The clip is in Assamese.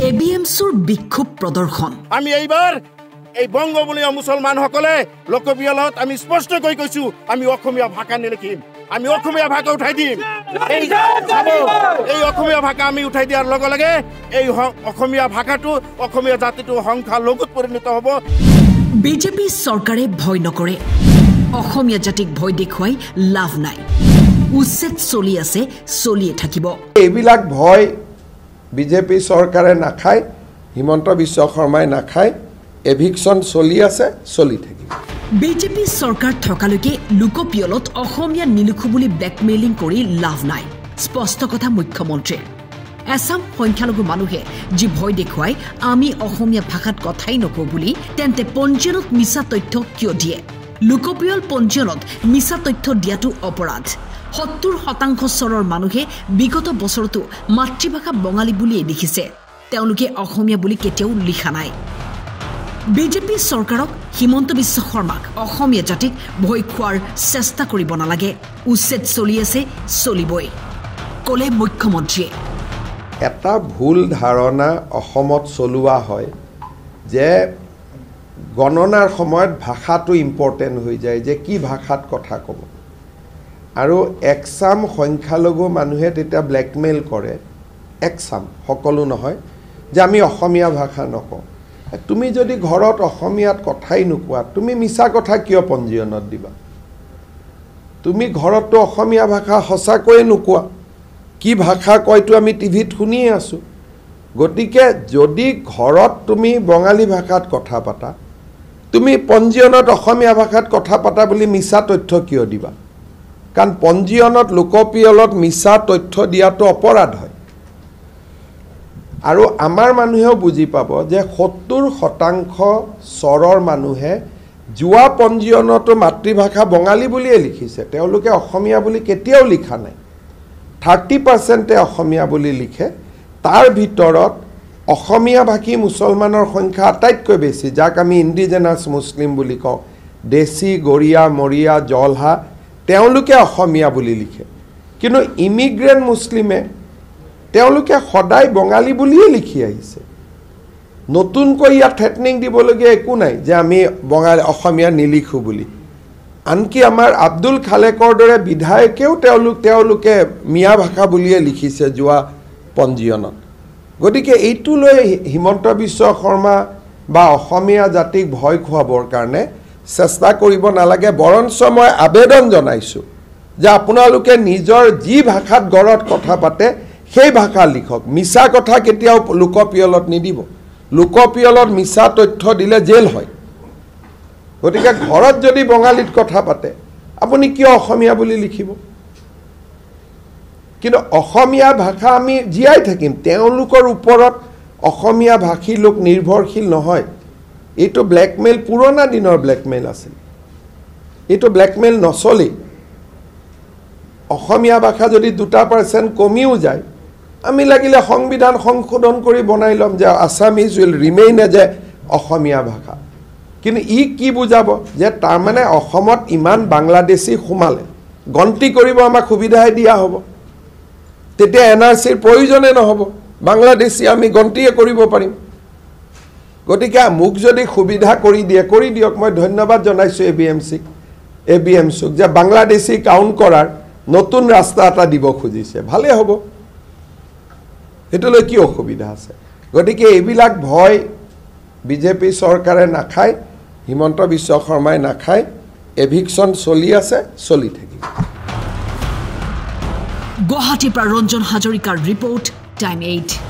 এবিএমছৰ বিক্ষোভ প্ৰদৰ্শন আমি এইবাৰ এই বংগবলীয় মুছলমানসকলে লোকপিয়লত আমি স্পষ্টকৈ কৈছো আমি অসমীয়া ভাষা নিলিখিম আমি অসমীয়া ভাষা উঠাই দিম এই অসমীয়া ভাষা আমি উঠাই দিয়াৰ লগে লগে এই অসমীয়া ভাষাটো অসমীয়া জাতিটো সংখ্যালঘুত পৰিণত হ'ব বিজেপি চৰকাৰে ভয় নকৰে অসমীয়া জাতিক ভয় দেখুৱাই লাভ নাই উচ্ছেদ চলি আছে চলিয়ে থাকিব এইবিলাক ভয় বিজেপি চৰকাৰে নাখায় হিমন্ত বিশ্ব শৰ্মাই নাখায় এভিকশন চলি আছে চলি থাকিব বিজেপি চৰকাৰ থকালৈকে লোকপিয়লত অসমীয়া নিলিখু বুলি ব্লেকমেইলিং কৰি লাভ নাই স্পষ্ট কথা মুখ্যমন্ত্ৰী এছাম সংখ্যালঘু মানুহে যি ভয় দেখুৱাই আমি অসমীয়া ভাষাত কথাই নকওঁ বুলি তেন্তে পঞ্জীয়নত মিছা তথ্য কিয় দিয়ে লোকপিয়ল পঞ্জীয়নত মিছা তথ্য দিয়াটো অপৰাধ 70% চৰৰ মানুহে বিগত বছৰতো মাতৃভাষা বঙালী বুলিয়ে লিখিছে তেওঁলোকে অসমীয়া বুলি কেতিয়াও লিখা নাই বিজেপি চৰকাৰক হিমন্ত বিশ্ব শৰ্মাক অসমীয়া জাতিক ভয় খোৱাৰ চেষ্টা কৰিব নালাগে উচ্ছেদ চলি আছে চলিবই কলে মুখ্যমন্ত্ৰীয়ে এটা ভুল ধাৰণা অসমত চলোৱা হয় যে গণনাৰ সময়ত ভাষাটো ইম্পৰ্টেণ্ট হৈ যায় যে কি ভাষাত কথা ক'ব আৰু একসাম সংখ্যালঘু মানুহে তেতিয়া ব্লেকমেইল কৰে একসাম সকলো নহয় যে আমি অসমীয়া ভাষা নকওঁ তুমি যদি ঘৰত অসমীয়াত কথাই নোকোৱা তুমি মিছা কথা কিয় পঞ্জীয়নত দিবা তুমি ঘৰততো অসমীয়া ভাষা সঁচাকৈয়ে নোকোৱা কি ভাষা কয়তো আমি টিভিত শুনিয়ে আছো গতিকে যদি ঘৰত তুমি বঙালী ভাষাত কথা পাতা তুমি পঞ্জীয়নত অসমীয়া ভাষাত কথা পাতা বুলি মিছা তথ্য কিয় দিবা কাৰণ পঞ্জীয়নত লোকপিয়লত মিছা তথ্য দিয়াটো অপৰাধ হয় আৰু আমাৰ মানুহেও বুজি পাব যে 70% চৰৰ মানুহে জুৱা পঞ্জীয়নতো মাতৃভাষা বঙালী বুলিয়ে লিখিছে তেওঁলোকে অসমীয়া বুলি কেতিয়াও লিখা নাই 30% অসমীয়া বুলি লিখে তাৰ ভিতৰত অসমীয়া ভাষী মুছলমানৰ সংখ্যা আটাইতকৈ বেছি যাক আমি ইণ্ডিজেনাছ মুছলিম বুলি কওঁ দেশী গৰিয়া মৰিয়া জলহা তেওঁলোকে অসমীয়া বুলি লিখে কিন্তু ইমিগ্ৰেণ্ট মুছলিমে তেওঁলোকে সদায় বঙালী বুলিয়ে লিখি আহিছে নতুনকৈ ইয়াত থ্ৰেটনিং দিবলগীয়া একো নাই যে আমি বঙালী অসমীয়া নিলিখো বুলি আনকি আমাৰ আব্দুল খালেকৰ দৰে বিধায়কেও তেওঁলোকে মিয়া ভাষা বুলিয়ে লিখিছে যোৱা পঞ্জীয়নত গতিকে এইটো লৈ হিমন্ত বিশ্ব শৰ্মা বা অসমীয়া জাতিক ভয় খুৱাবৰ কাৰণে চেষ্টা কৰিব নালাগে বৰঞ্চ মই আবেদন জনাইছোঁ যে আপোনালোকে নিজৰ যি ভাষাত গড়ত কথা পাতে সেই ভাষা লিখক মিছা কথা কেতিয়াও লোকপিয়লত নিদিব লোকপিয়লত মিছা তথ্য দিলে জেল হয় গতিকে ঘৰত যদি বঙালীত কথা পাতে আপুনি কিয় অসমীয়া বুলি লিখিব কিন্তু অসমীয়া ভাষা আমি জীয়াই থাকিম তেওঁলোকৰ ওপৰত অসমীয়া ভাষী লোক নিৰ্ভৰশীল নহয় এইটো ব্লেকমেইল পুৰণা দিনৰ ব্লেকমেইল আছিল এইটো ব্লেকমেইল নচলে অসমীয়া ভাষা যদি 2% কমিও যায় আমি লাগিলে সংবিধান সংশোধন কৰি বনাই লম যে Assamese will remain as a Asomiya ভাষা কিন্তু ই কি বুজাব যে তাৰ মানে অসমত ইমান বাংলাদেশী সোমালে গন্তি কৰিব আমাক সুবিধাই দিয়া হ'ব তেতিয়া এনআৰচিৰ প্ৰয়োজনে নহ'ব বাংলাদেশী আমি গন্তিয়ে কৰিব পাৰিম গতিকে মোক যদি সুবিধা কৰি দিয়ক মই ধন্যবাদ জনাইছোঁ এবিএমচিক যে বাংলাদেশী কাউণ্ট কৰাৰ নতুন ৰাস্তা এটা দিব খুজিছে ভালে হ'ব এটোলৈ কি অসুবিধা আছে গতিকে এইবিলাক ভয় বিজেপি চৰকাৰে নাখায় হিমন্ত বিশ্ব শৰ্মাই নাখায় এভিকশন চলি আছে চলি থাকিব গুৱাহাটীৰ পৰা ৰঞ্জন হাজৰিকাৰ ৰিপৰ্ট টাইম 8